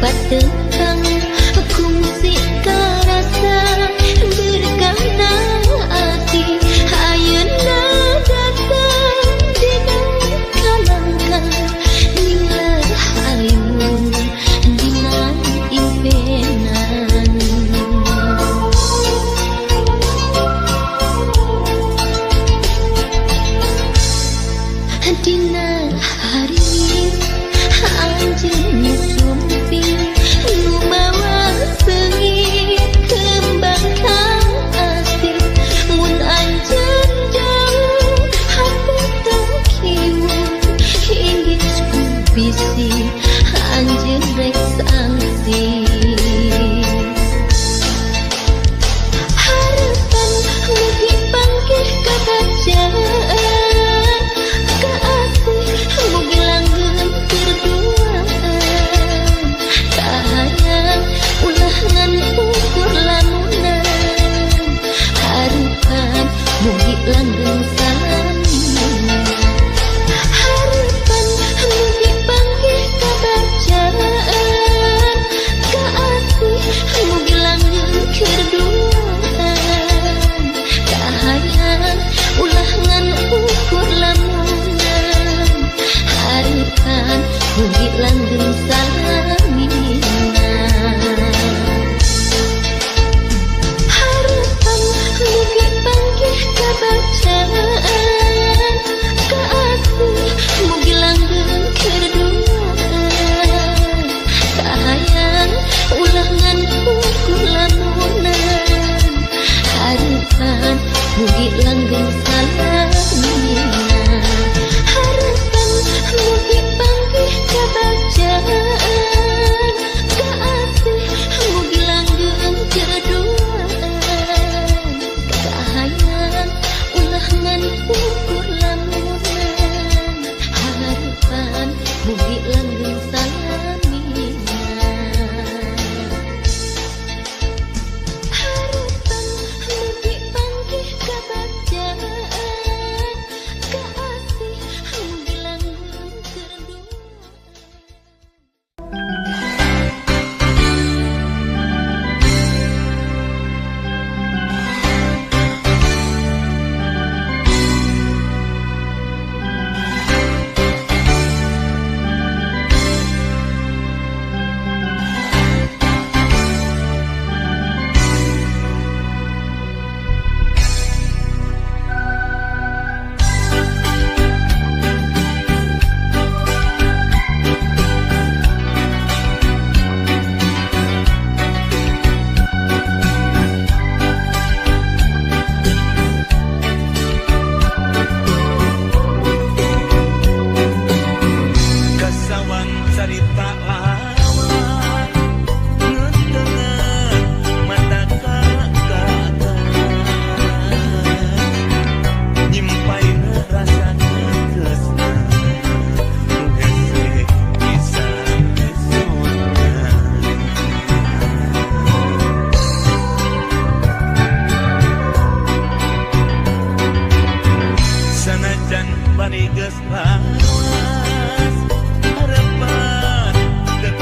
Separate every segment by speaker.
Speaker 1: patentang kungsi karasa berkana hati ayeuna datang dina kalangkah ninglah ayun dina impenan dina hari anjeun sumpi nu bawa seungi kembang kang asih mun anjeun jauh hati teu kieu hinggis ku bisi anjeun rek sangsi harapan mugi panggih kabacaan kaasih mugi langgeng berduaan kahayang ulah ngan ukur lamunan harapan mugi langgeng salinan harapan mugi panggih kabacaan kaasih mugi langgeng berduaan kahayang ulah ngan ukur lamunan harapan mugi langgeng salinan harapan mugi panggih kabacaan kaasih mugi langgeng berduaan kahayang ulah ngan ukur lamunan harapan mugi langgeng salinan harapan mugi panggih kabacaan kaasih mugi langgeng berduaan kahayang ulah ngan ukur lamunan harapan mugi langgeng salinan harapan mugi panggih kabacaan kaasih mugi langgeng berduaan
Speaker 2: Kasawan carita lawan ngeunteungeun mata kakak nyimpaina rasa tresna nu hese bisa resona sanajan bari geus lawas harapan teu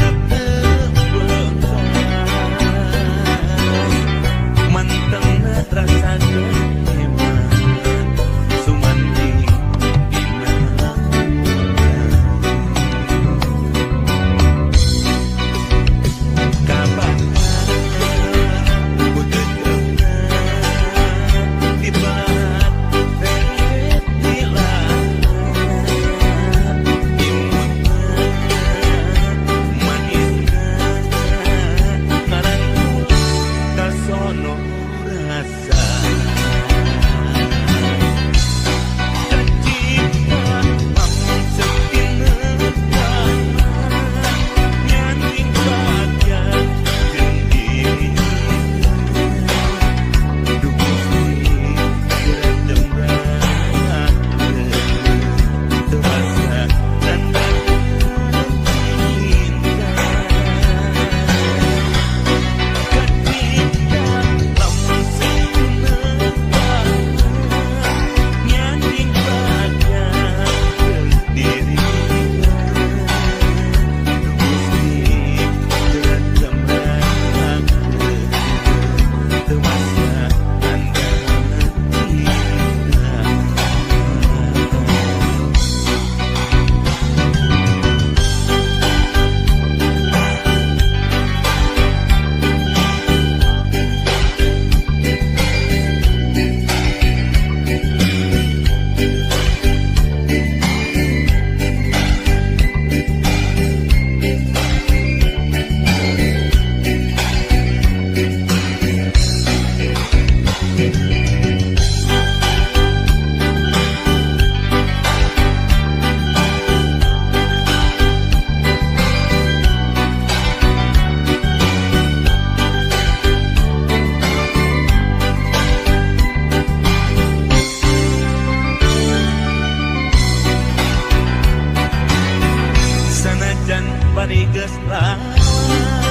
Speaker 2: geus lara